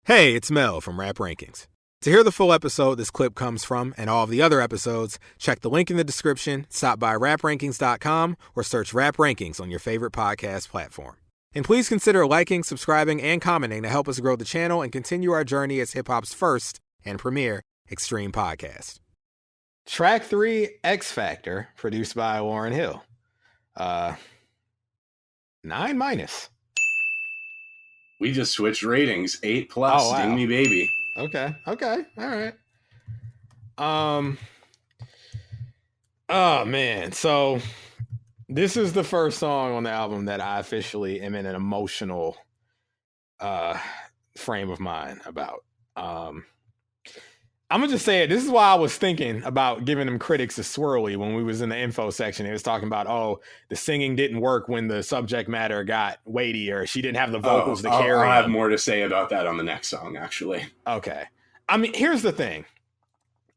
Hey, it's Mel from Rap Rankings. To hear the full episode this clip comes from and all of the other episodes, check the link in the description, stop by raprankings.com, or search Rap Rankings on your favorite podcast platform. And please consider liking, subscribing, and commenting to help us grow the channel and continue our journey as hip-hop's first and premier extreme podcast. Track 3, X Factor, produced by Lauryn Hill. 9-. We just switched ratings. 8+. Oh, wow. Sting me, baby. Okay. All right. Oh man. So this is the first song on the album that I officially am in an emotional frame of mind about. I'm gonna just say it. This is why I was thinking about giving them critics a swirly when we was in the info section. It was talking about, the singing didn't work when the subject matter got weighty, or she didn't have the vocals to carry. I'll have more to say about that on the next song, actually. Okay. I mean, here's the thing.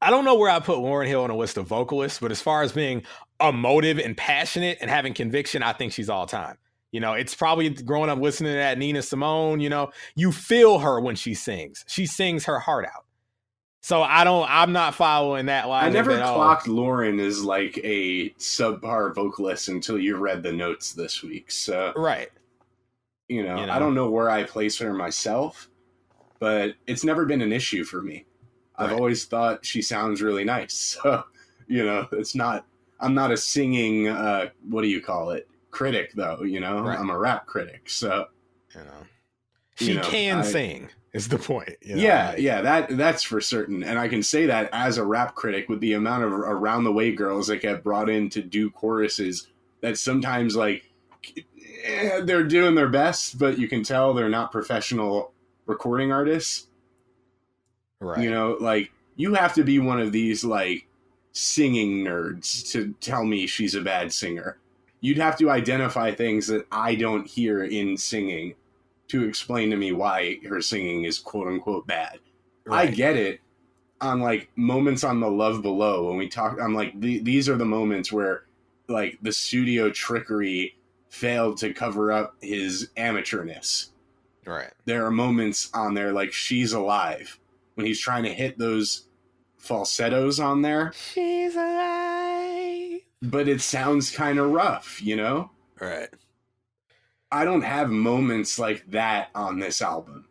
I don't know where I put Lauryn Hill on a list of vocalists, but as far as being emotive and passionate and having conviction, I think she's all time. You know, it's probably growing up listening to that Nina Simone, you feel her when she sings. She sings her heart out. So I'm not following that line. I never clocked Lauryn as like a subpar vocalist until you read the notes this week. So, right. I don't know where I place her myself, but it's never been an issue for me. Right. I've always thought she sounds really nice. So, I'm not a singing, critic though, Right. I'm a rap critic. So, she can sing. Is the point. That's for certain. And I can say that as a rap critic with the amount of around the way girls that get brought in to do choruses that sometimes they're doing their best, but you can tell they're not professional recording artists. Right. You have to be one of these singing nerds to tell me she's a bad singer. You'd have to identify things that I don't hear in singing to explain to me why her singing is quote unquote bad. Right. I get it on moments on the Love Below when we talk. I'm these are the moments where the studio trickery failed to cover up his amateurness. Right. There are moments on there She's Alive when he's trying to hit those falsettos on there. She's alive. But it sounds kind of rough, Right. I don't have moments like that on this album.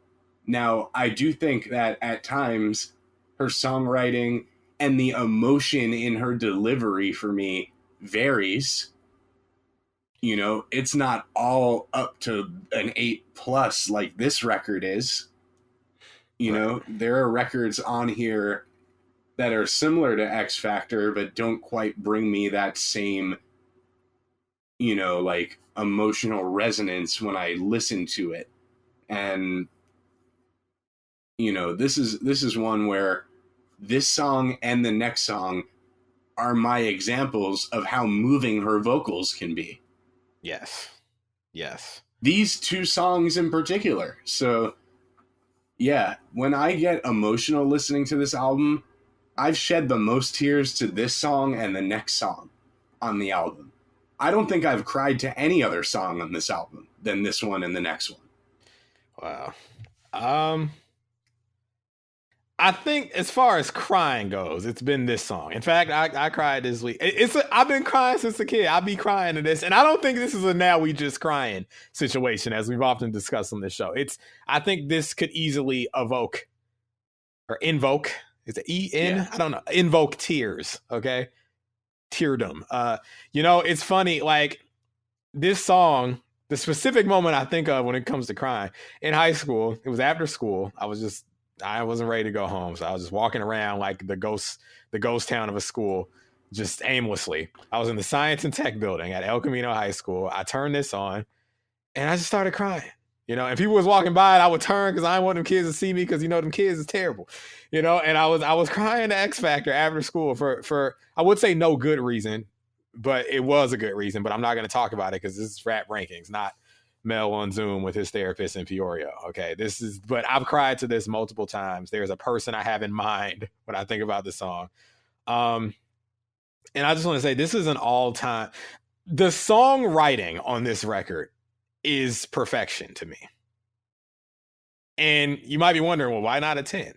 Now, I do think that at times her songwriting and the emotion in her delivery for me varies. It's not all up to an 8+ like this record is. There are records on here that are similar to X Factor, but don't quite bring me that same, emotional resonance when I listen to it. And this is one where this song and the next song are my examples of how moving her vocals can be. Yes These two songs in particular. So yeah, when I get emotional listening to this album, I've shed the most tears to this song and the next song on the album. I don't think I've cried to any other song on this album than this one and the next one. Wow. I think as far as crying goes, it's been this song. In fact, I cried this week. I've been crying since a kid. I'll be crying to this. And I don't think this is a now we just crying situation, as we've often discussed on this show. I think this could easily invoke. Is it E-N? Yeah. I don't know. Invoke tears. Okay. Teardom. It's funny, this song, the specific moment I think of when it comes to crying in high school, it was after school. I wasn't ready to go home. So I was just walking around the ghost town of a school, just aimlessly. I was in the science and tech building at El Camino High School. I turned this on and I just started crying. And people was walking by and I would turn because I didn't want them kids to see me because, them kids is terrible, and I was crying to X Factor after school for I would say no good reason, but it was a good reason, but I'm not going to talk about it because this is Rap Rankings, not Mel on Zoom with his therapist in Peoria. Okay. But I've cried to this multiple times. There's a person I have in mind when I think about the song. And I just want to say, this is an all-time, the songwriting on this record is perfection to me. And you might be wondering, well, why not a 10?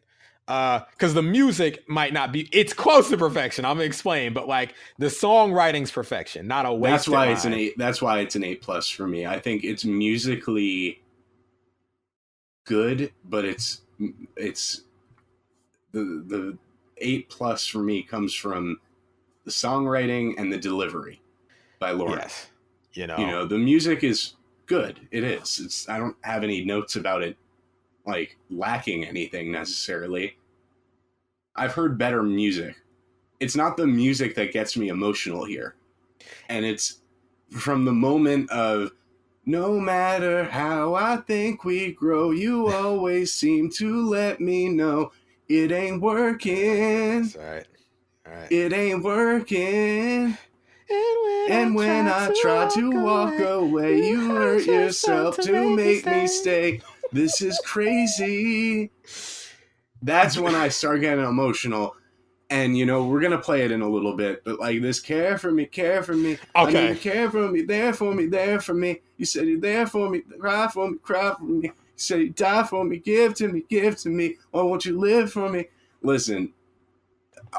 Because the music might not be, it's close to perfection. I'm gonna explain, but like the songwriting's perfection, not a waste. That's why it's an 8. That's why it's an 8+ for me. I think it's musically good, but it's the 8+ for me comes from the songwriting and the delivery by Lauryn. Yes. You know, the music is good. It is. I don't have any notes about it like lacking anything necessarily. I've heard better music. It's not the music that gets me emotional here. And it's from the moment of no matter how I think we grow, you always seem to let me know it ain't working. That's right. All right. It ain't working. And when I try to walk away, you hurt yourself to make me stay. This is crazy. That's when I start getting emotional. And, we're going to play it in a little bit. But like this, care for me. Okay. I need you, care for me, there for me, there for me. You said you're there for me, cry for me, cry for me. You said you die for me, give to me, give to me. Or won't you live for me? Listen,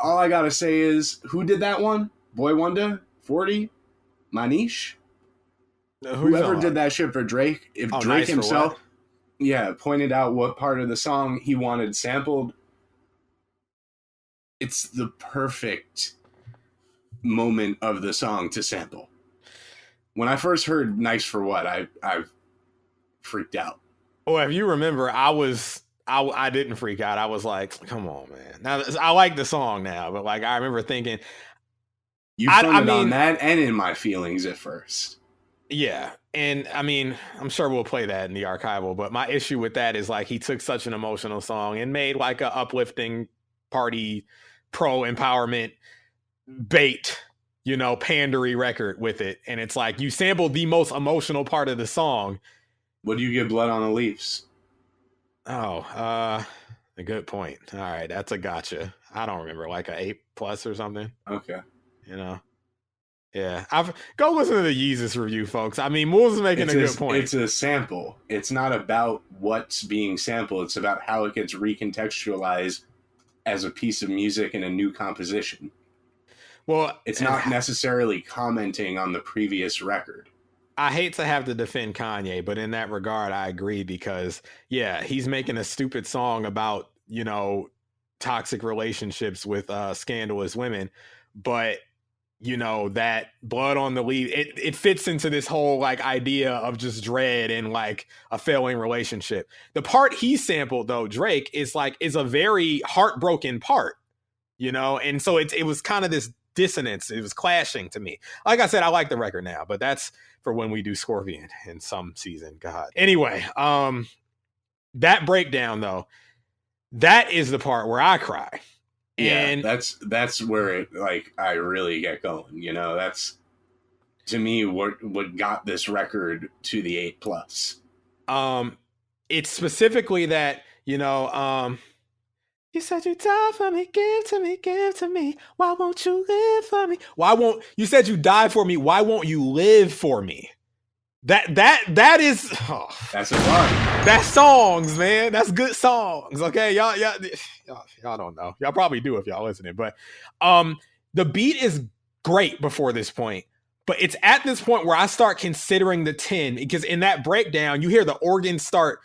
all I got to say is, who did that one? Boy Wonder? 40? Manish? Whoever did that shit for Drake, if Drake Nice himself, pointed out what part of the song he wanted sampled, it's the perfect moment of the song to sample. When I first heard Nice for What, I freaked out. Oh, if you remember, I didn't freak out. I was like, come on, man. Now, I like the song now, but like I remember thinking, you fronted on that and in my feelings at first. Yeah. And I mean, I'm sure we'll play that in the archival, but my issue with that is like he took such an emotional song and made like a uplifting party pro empowerment bait, pandery record with it. And it's like you sampled the most emotional part of the song. What do you give Blood on the Leaves? Oh, a good point. All right, that's a gotcha. I don't remember, like a 8+ or something. Okay. Yeah. Go listen to the Yeezus review, folks. I mean, Moulz is making a good point. It's a sample. It's not about what's being sampled. It's about how it gets recontextualized as a piece of music in a new composition. Well, it's not necessarily commenting on the previous record. I hate to have to defend Kanye, but in that regard, I agree because, he's making a stupid song about, toxic relationships with scandalous women. But, that Blood on the Leaf, it fits into this whole like idea of just dread and like a failing relationship. The part he sampled, though, Drake, is a very heartbroken part, and so it was kind of this dissonance. It was clashing to me. Like I said, I like the record now, but that's for when we do Scorpion in some season. God. Anyway, that breakdown though, that is the part where I cry. And that's where it I really get going. That's to me what got this record to the 8+. It's specifically that, you said you died for me, give to me. Why won't you live for me? You said you died for me. Why won't you live for me? That is that's a line. That's songs, man. That's good songs. Okay. Y'all don't know. Y'all probably do if y'all listening, but the beat is great before this point. But it's at this point where I start considering the 10, because in that breakdown, you hear the organ start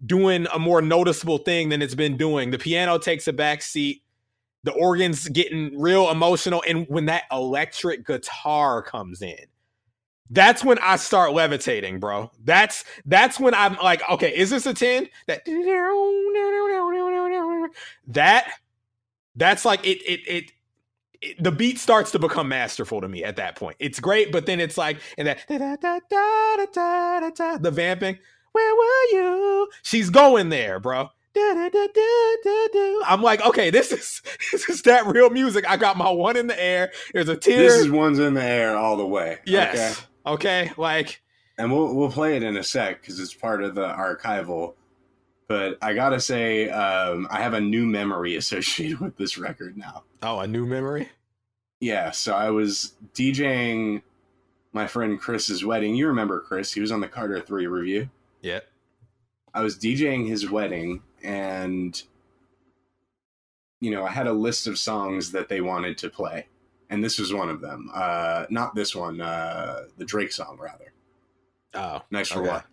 doing a more noticeable thing than it's been doing. The piano takes a back seat. The organ's getting real emotional. And when that electric guitar comes in, that's when I start levitating, bro. That's when I'm like, okay, is this a 10? That's like it the beat starts to become masterful to me at that point. It's great, but then it's like, and that the vamping, where were you? She's going there, bro. I'm like, okay, this is that real music. I got my one in the air. There's a tear. This is one's in the air all the way. Yes. Okay. Like, and we'll play it in a sec because it's part of the archival. But I gotta say, I have a new memory associated with this record now. Oh, a new memory? Yeah. So I was DJing my friend Chris's wedding. You remember Chris? He was on the Carter 3 review. Yeah. I was DJing his wedding, and I had a list of songs that they wanted to play, and this was one of them. Not this one, the Drake song, rather. Oh, Nice for What?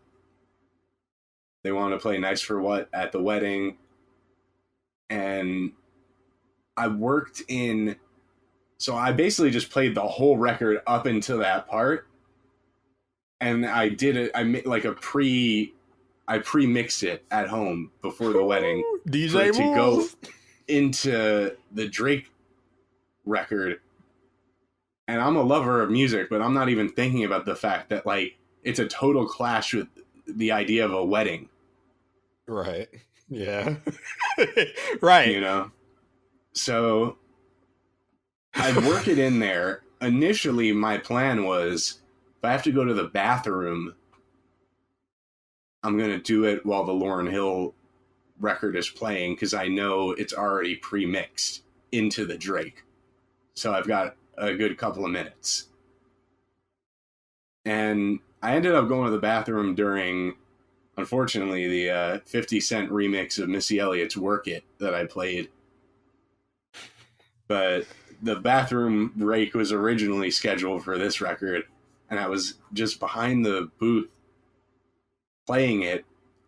They want to play Nice for What at the wedding, and I worked in. So I basically just played the whole record up until that part, and I did it. I made like I pre-mixed it at home before the wedding DJ to go into the Drake record. And I'm a lover of music, but I'm not even thinking about the fact that like it's a total clash with the idea of a wedding. Right. Yeah. Right. So I'd work it in there. Initially, my plan was if I have to go to the bathroom, I'm going to do it while the Lauryn Hill record is playing because I know it's already pre-mixed into the Drake. So I've got a good couple of minutes. And I ended up going to the bathroom during, unfortunately, the 50 Cent remix of Missy Elliott's Work It that I played. But the bathroom break was originally scheduled for this record, and I was just behind the booth playing it,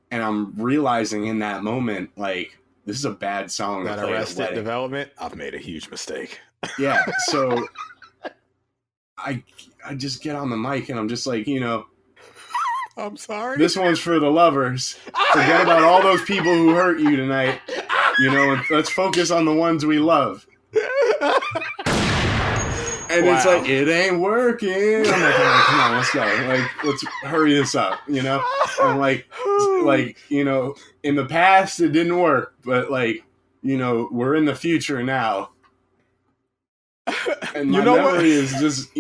and I'm realizing in that moment, like, this is a bad song that to play Arrested at a wedding. Development. I've made a huge mistake. Yeah, so I just get on the mic and I'm just like, I'm sorry. This one's for the lovers. Forget about all those people who hurt you tonight. And let's focus on the ones we love. And It's like, it ain't working. I'm like, all right, come on, let's go. Like, let's hurry this up, I'm like, in the past it didn't work, but like, we're in the future now. And my memory is just,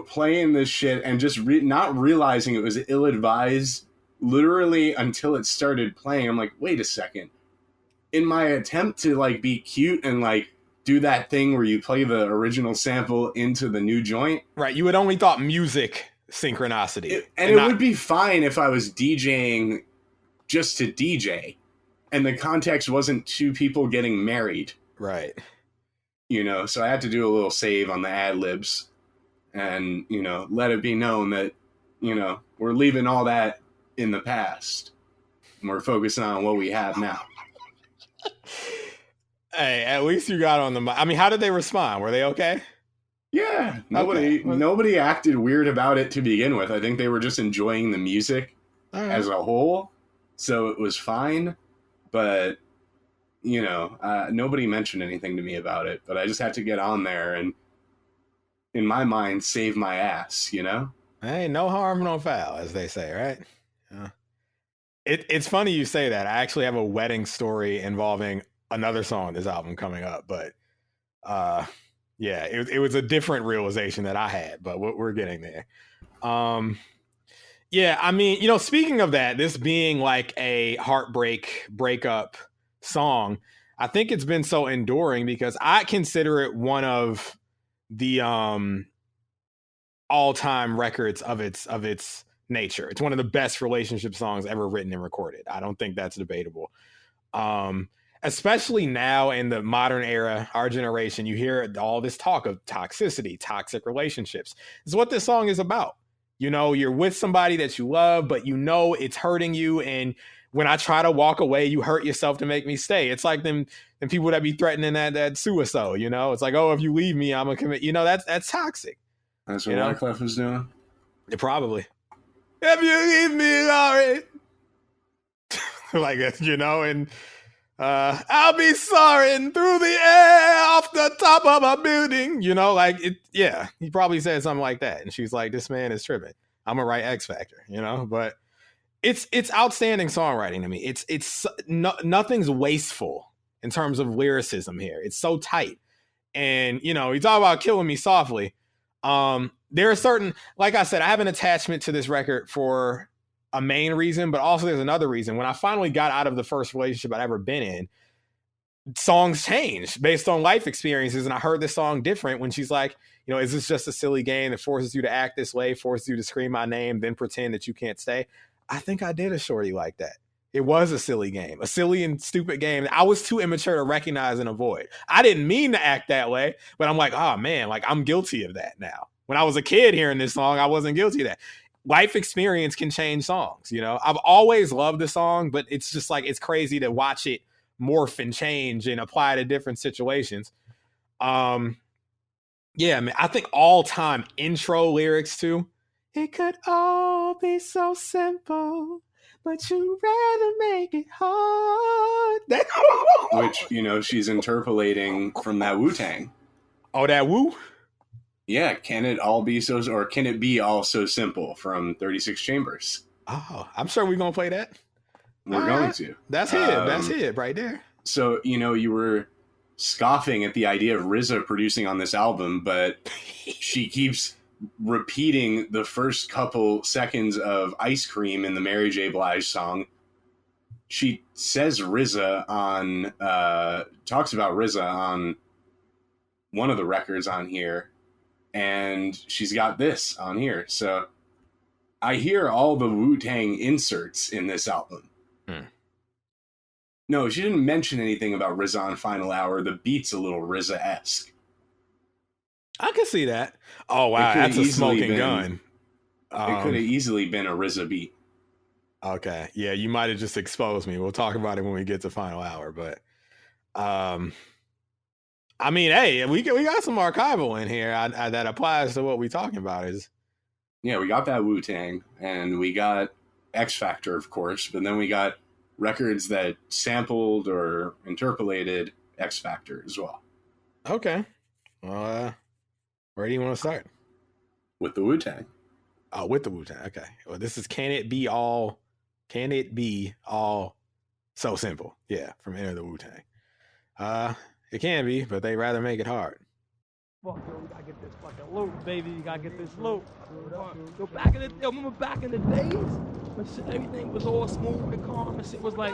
playing this shit and just not realizing it was ill-advised literally until it started playing. I'm like, wait a second. In my attempt to like be cute and like do that thing where you play the original sample into the new joint. Right. You had only thought music synchronicity. It would be fine if I was DJing just to DJ and the context wasn't two people getting married. Right. So I had to do a little save on the ad libs and, let it be known that, we're leaving all that in the past and we're focusing on what we have now. Hey, at least you got on the mic. I mean, how did they respond? Were they okay? Yeah. Nobody acted weird about it to begin with. I think they were just enjoying the music as a whole. So it was fine. But, nobody mentioned anything to me about it. But I just had to get on there and, in my mind, save my ass, Hey, no harm, no foul, as they say, right? Yeah. It's funny you say that. I actually have a wedding story involving another song on this album coming up, but yeah, it was a different realization that I had, but we're getting there. Yeah, I mean, speaking of that, this being like a breakup song, I think it's been so enduring because I consider it one of the all-time records of its nature. It's one of the best relationship songs ever written and recorded. I don't think that's debatable. Especially now in the modern era, our generation, you hear all this talk of toxicity, toxic relationships. It's what this song is about. You're with somebody that you love, but it's hurting you. And when I try to walk away, you hurt yourself to make me stay. It's like them people that be threatening that suicide, It's like, oh, if you leave me, I'm going to commit. That's toxic. That's what Wyclef was doing? Yeah, probably. If you leave me, Laurie. Like, and... I'll be soaring through the air off the top of a building. Yeah, he probably said something like that. And she's like, this man is tripping. I'm gonna write X Factor, but it's outstanding songwriting to me. It's nothing's wasteful in terms of lyricism here. It's so tight. And, you talk about killing me softly. There are certain, like I said, I have an attachment to this record for a main reason, but also there's another reason. When I finally got out of the first relationship I'd ever been in, songs changed based on life experiences. And I heard this song different when she's like, is this just a silly game that forces you to act this way, forces you to scream my name, then pretend that you can't stay? I think I did a shorty like that. It was a silly game, a silly and stupid game. I was too immature to recognize and avoid. I didn't mean to act that way, but I'm like, oh man, like I'm guilty of that now. When I was a kid hearing this song, I wasn't guilty of that. Life experience can change songs, you know. I've always loved the song, but it's just like it's crazy to watch it morph and change and apply to different situations. Yeah, man, I think all-time intro lyrics too. It could all be so simple, but you'd rather make it hard. Which, you know, she's interpolating from that Wu-Tang. Oh, that Wu? Yeah, can it be all so simple from 36 Chambers? Oh, I'm sure we're going to play that. We're going to. That's it. That's it right there. So, you know, you were scoffing at the idea of RZA producing on this album, but she keeps repeating the first couple seconds of Ice Cream in the Mary J. Blige song. She says RZA on, talks about RZA on one of the records on here, and she's got this on here. So I hear all the Wu-Tang inserts in this album. No, she didn't mention anything about RZA on Final Hour. The beat's a little RZA-esque. I can see that. Oh, wow. That's a smoking gun. It could have easily been a RZA beat. Okay. Yeah, you might have just exposed me. We'll talk about it when we get to Final Hour. But, I mean, hey, we got some archival in here that applies to what we're talking about. Yeah, we got that Wu-Tang, and we got X Factor, of course, but then we got records that sampled or interpolated X Factor as well. Okay. Well, where do you want to start? With the Wu-Tang. Oh, with the Wu-Tang. Okay. Well, this is Can It Be All So Simple? Yeah, from Enter the Wu-Tang. It can be, but they rather make it hard. Fuck, yo, we gotta get this fucking loot, baby. You gotta get this loot. Yo, remember back in the days when shit, everything was all smooth and calm and shit was like,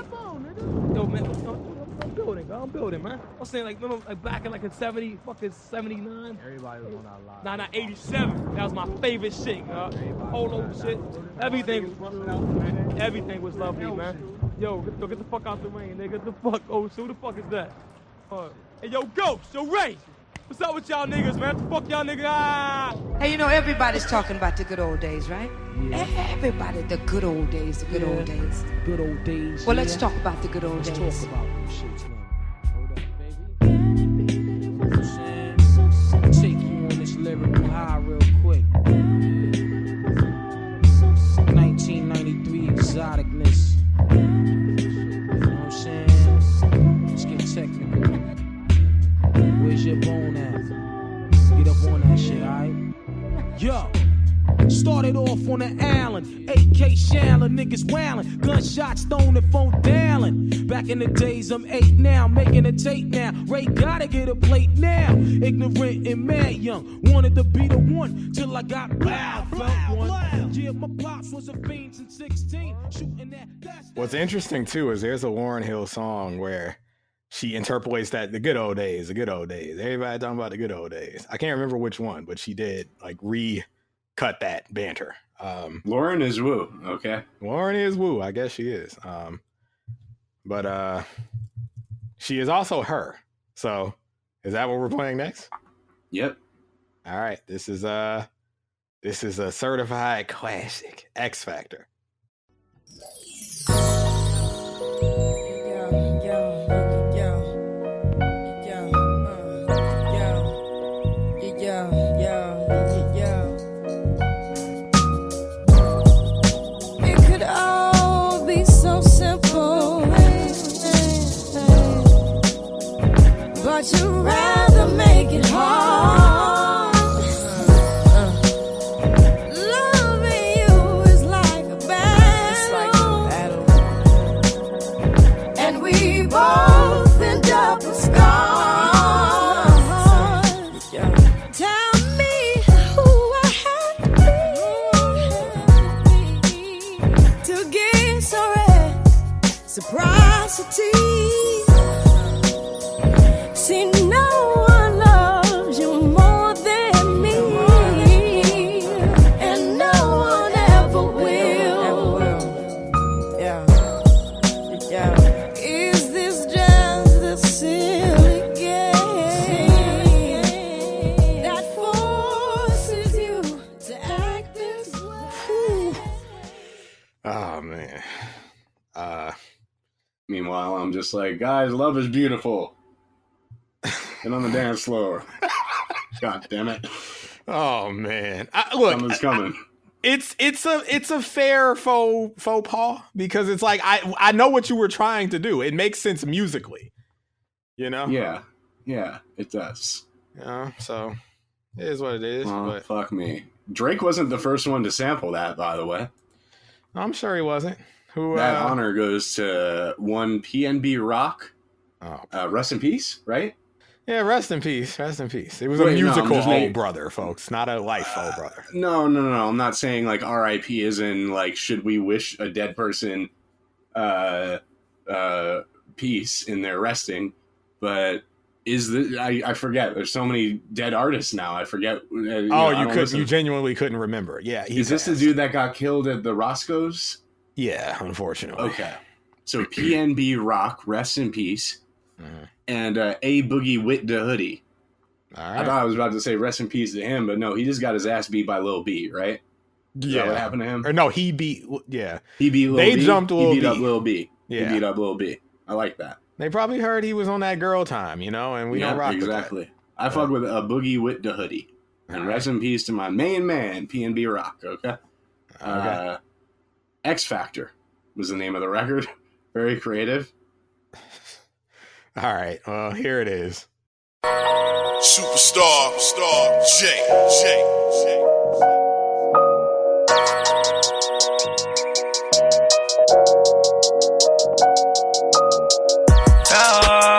yo, man, I'm building, man. I'm saying, like, remember, like, back in, like, in 79? Everybody was on that line. Nah, 87. That was my favorite shit, Polo shit. Everything was lovely, man. Yo, get the fuck out the rain, nigga. Get the fuck, so who the fuck is that? Hey, yo, Ghost, yo, Ray. What's up with y'all niggas, man? What the fuck y'all niggas? Ah! Hey, you know, everybody's talking about the good old days, right? Yeah. Everybody, the good old days, the good old days. Good old days. Well, let's talk about the good old days. Let's talk about them shits, man. Hold up, baby. You know what I'm saying? Take you on this lyrical high real quick. 1993 exoticness. You know what I'm saying? Let's get technical. Where's your bone at? Get up on that shit, alright? Yo! Started off on the island, AK shallin', niggas wildin', gunshots thrown and phone dialing. Back in the days, I'm 8 now, making a tape now. Ray gotta get a plate now. Ignorant and mad young, wanted to be the one till I got loud. Felt one. Yeah, my pops was a fiend since 16, shooting that. What's interesting too is there's a Lauryn Hill song where she interpolates that the good old days. Everybody talking about the good old days. I can't remember which one, but she did like cut that banter. Lauryn is Wu, okay? Lauryn is Wu, I guess she is. But she is also her. So is that what we're playing next? Yep. All right. This is a certified classic, X Factor. But you'd rather make it hard. Loving you is like a battle. And we both end up with scars. Tell me who I have to be to get so reciprocity. See, no one loves you more. just like, guys, love is beautiful. Get on the dance floor. God damn it. Oh man. Look, Someone's coming. It's a fair faux pas because it's like I know what you were trying to do. It makes sense musically. You know? Yeah, it does. So it is what it is. Well, but fuck me. Drake wasn't the first one to sample that, by the way. I'm sure he wasn't. That honor goes to one PNB Rock. Oh. Rest in peace, right? Yeah, rest in peace. Rest in peace. It was a musical old brother, folks, not a life old brother. No. I'm not saying like R.I.P. is in like should we wish a dead person peace in their resting, but I forget. There's so many dead artists now. I forget. You genuinely couldn't remember. Yeah. Is this the dude that got killed at the Roscoe's? Yeah, unfortunately. Okay. So PNB Rock, rest in peace. And A Boogie Wit the Hoodie. All right. I thought I was about to say rest in peace to him, but no, he just got his ass beat by Lil B, right? Is that what happened to him? Or no, he beat Lil B. They jumped Lil B. He beat up Lil B. Yeah. He beat up Lil B. I like that. They probably heard he was on that girl time, and we don't rock exactly. with that. I fuck with A Boogie Wit the Hoodie. And rest in peace to my main man, PNB Rock, okay? X Factor was the name of the record. Very creative. All right, well, here it is. Superstar, J.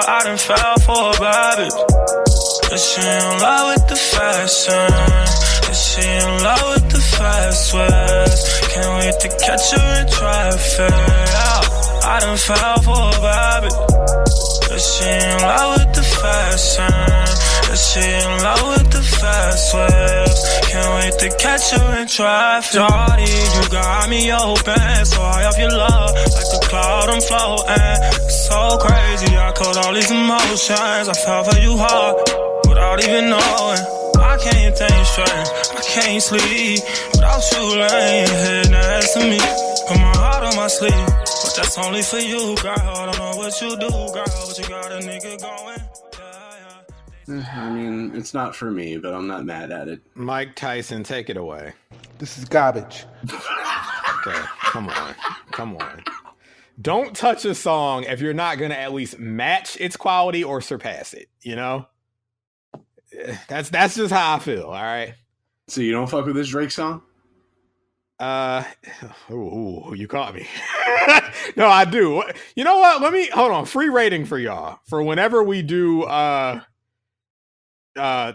I done fell for a bad bitch. Is she in love with the fashion? Is she in love with the fast words? Can't wait to catch her in traffic. I done fell for a bad bitch. Is she in love with the fashion? Is she in love with the fast waves? Can't wait to catch her in traffic. Shawty, you got me open, so high off your love, like a cloud I'm floating. It's so crazy, I caught all these emotions. I fell for you hard, without even knowing. I can't think straight, I can't sleep without you laying here next to me. Put my heart on my sleeve, but that's only for you, girl. I don't know what you do, girl, but you got a nigga going. I mean, it's not for me, but I'm not mad at it. Mike Tyson, take it away. This is garbage. Okay, come on. Don't touch a song if you're not going to at least match its quality or surpass it, That's just how I feel, all right? So you don't fuck with this Drake song? You caught me. No, I do. You know what? Hold on. Free rating for y'all for whenever we do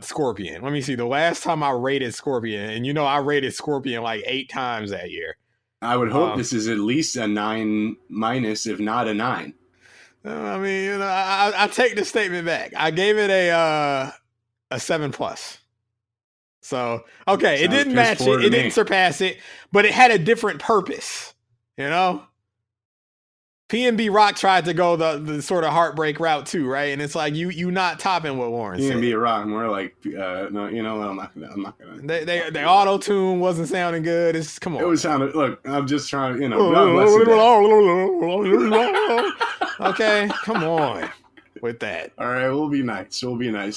Scorpion. Let me see. The last time I rated Scorpion, and I rated Scorpion like 8 times that year. I would hope this is at least a 9 minus, if not a 9. I mean, I take the statement back. I gave it a 7+. So, okay, it didn't match it. It didn't surpass it, but it had a different purpose, PNB Rock tried to go the sort of heartbreak route too, right? And it's like you not topping what Warren said. PNB Rock, more like no, you know what? I'm not gonna. They auto tune wasn't sounding good. It's come on. It was sounding. Look, I'm just trying. Okay, come on with that. All right, we'll be nice.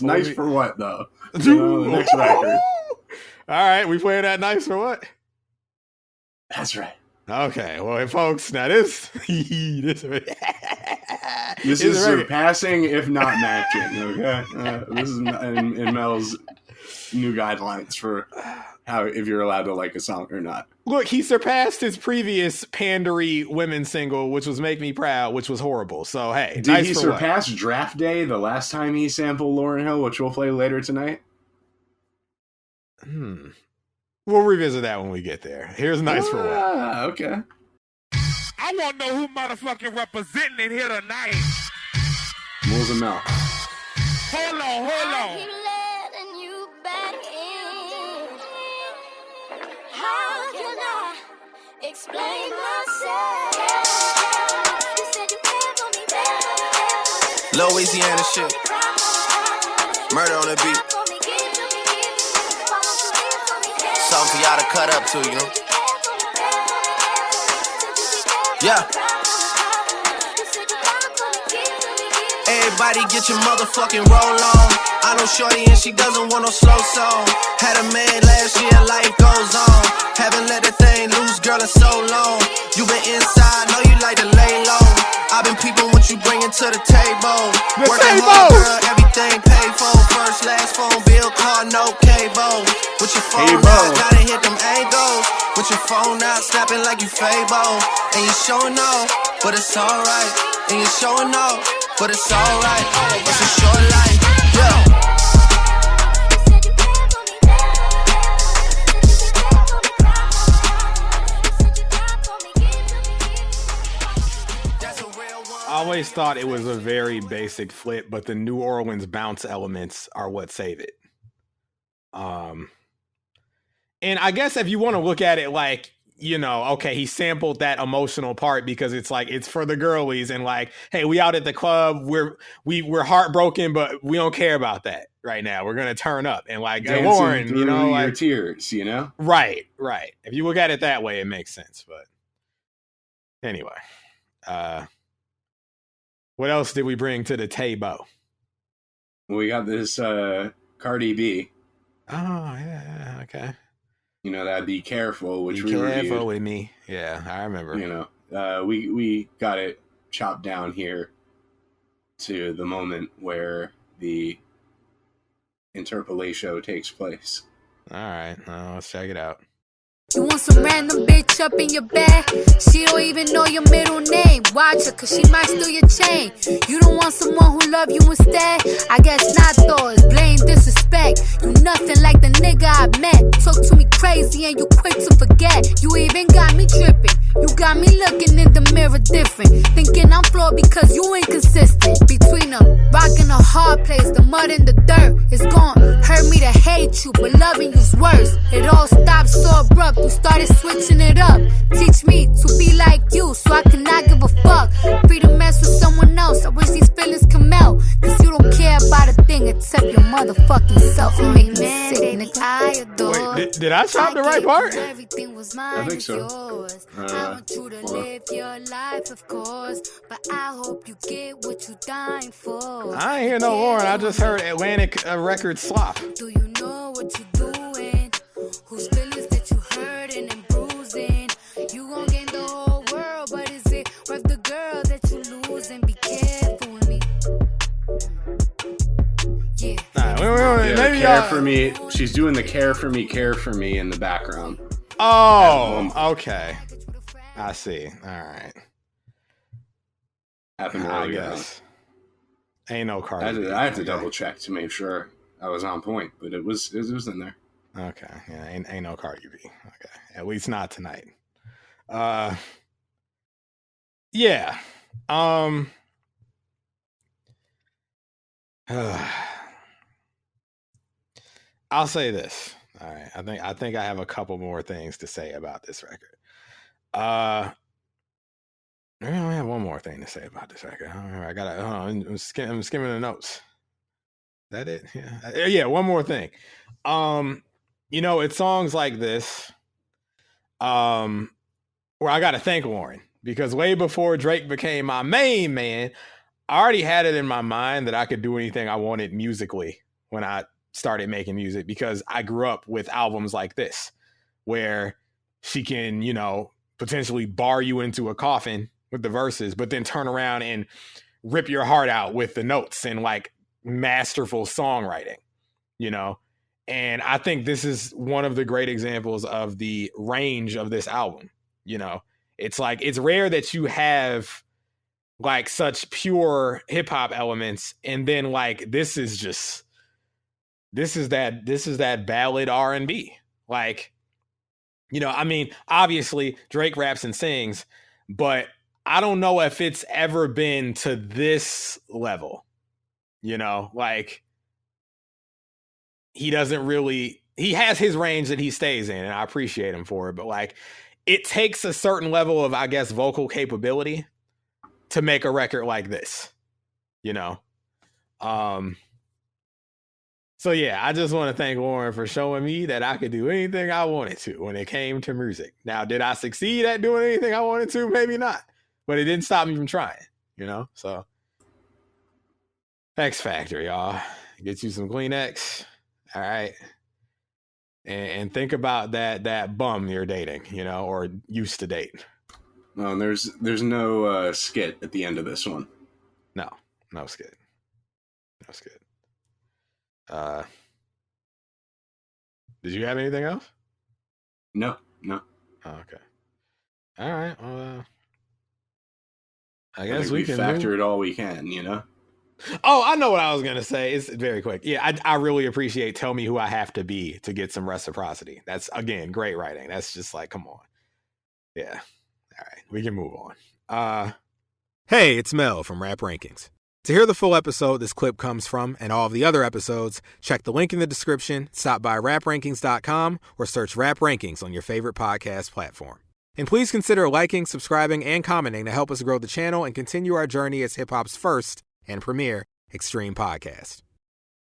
Nice for what though? The next record. All right, we playing that nice for what? That's right. Okay, well, folks, now this is surpassing, if not matching. Okay, this is in Mel's new guidelines for how if you're allowed to like a song or not. Look, he surpassed his previous pandery women single, which was "Make Me Proud," which was horrible. So hey, did he surpass Draft Day the last time he sampled Lauryn Hill, which we'll play later tonight? We'll revisit that when we get there. Here's nice for what. Okay. I want to know who motherfucking representing it here tonight. Moulz Mel. Hold on. I keep letting you back in. How can I explain myself? You said you cared for me, Louisiana shit. Murder on the beat. Something for y'all to cut up to, Yeah. Everybody get your motherfucking roll on. I know shorty and she doesn't want no slow song. Had a man last year, life goes on. Haven't let that thing loose, girl, in so long. You been inside, know you like to lay low. I've been peeping what you bringing to the table. Working hard, girl, everything paid for. First, last phone bill, car, no cable. With your phone out, gotta hit them angles. With your phone out, snapping like you Fable. And you showing off, but it's alright. And you showing off, but it's alright. It's a short life, yeah. I always thought it was a very basic flip, but the New Orleans bounce elements are what save it. And I guess if you want to look at it like, you know, okay, he sampled that emotional part because it's like, it's for the girlies and like, hey, we out at the club, we're heartbroken, but we don't care about that right now. We're gonna turn up and like Lauryn, you know, like your tears, you know? Right. If you look at it that way, it makes sense. But anyway, what else did we bring to the table? We got this Cardi B. Oh, yeah, okay. You know, that Be Careful, which Be we careful reviewed. with me. Yeah, I remember. You know, we got it chopped down here to the moment where the interpolation takes place. All right, let's check it out. You want some random bitch up in your bed? She don't even know your middle name. Watch her, cause she might steal your chain. You don't want someone who love you instead? I guess not though, it's blame disrespect. You nothing like the nigga I met. Talk to me crazy and you quick to forget. You even got me tripping. You got me looking in the mirror different. Thinking I'm flawed because you inconsistent. Between a rock and a hard place, the mud and the dirt. It's gon' hurt me to hate you, but loving you's worse. It all stopped so abrupt. You started switching it up. Teach me to be like you so I cannot give a fuck. Free to mess with someone else. I wish these feelings come out. Cause you don't care about a thing except your motherfucking self. You make me sick, nigga. I adore. Wait, did I chop the right part? Everything was mine. I think so. I want you to live your life, of course. But I hope you get what you dying for. I ain't hear no Lauryn. I just heard Atlantic Records slop. Do you know what you're doing? Whose feelings that you hurting and bruising? You gon' gain the whole world, but is it worth the girl that you losing? Be careful with me. Yeah. Maybe care for me. She's doing the care for me in the background. Oh, okay. I see. All right. Happened I earlier. guess. Ain't no Cardi. I had to double check to make sure I was on point, but it was in there. Okay. Yeah, ain't no Cardi B. Okay. At least not tonight. Yeah. I'll say this. All right. I think I have a couple more things to say about this record. I only have one more thing to say about this record. I gotta. I'm skimming the notes. Is that it? Yeah. Yeah. One more thing. You know, it's songs like this, where I gotta thank Lauryn, because way before Drake became my main man, I already had it in my mind that I could do anything I wanted musically when I started making music, because I grew up with albums like this, where she can, you know, potentially bar you into a coffin with the verses, but then turn around and rip your heart out with the notes and like masterful songwriting, you know? And I think this is one of the great examples of the range of this album. You know, it's like, it's rare that you have like such pure hip hop elements. And then like, this is that ballad R&B. Like, you know, I mean, obviously Drake raps and sings, but I don't know if it's ever been to this level, you know, like he has his range that he stays in, and I appreciate him for it, but like it takes a certain level of, I guess, vocal capability to make a record like this, you know? So yeah, I just want to thank Lauryn for showing me that I could do anything I wanted to when it came to music. Now, did I succeed at doing anything I wanted to? Maybe not, but it didn't stop me from trying, you know? So X Factor, y'all. Get you some Kleenex. All right. And think about that bum you're dating, or used to date. No, there's no skit at the end of this one. No skit. No skit. Did you have anything else? No. Oh, okay. All right. Well, I guess guess we can factor move. it all we can, Oh, I know what I was going to say. It's very quick. Yeah, I really appreciate Tell Me Who I Have to Be to get some reciprocity. That's, again, great writing. That's just like, come on. Yeah. All right. We can move on. Hey, it's Mel from Rap Rankings. To hear the full episode this clip comes from and all of the other episodes, check the link in the description, stop by raprankings.com, or search Rap Rankings on your favorite podcast platform. And please consider liking, subscribing, and commenting to help us grow the channel and continue our journey as hip-hop's first and premier extreme podcast.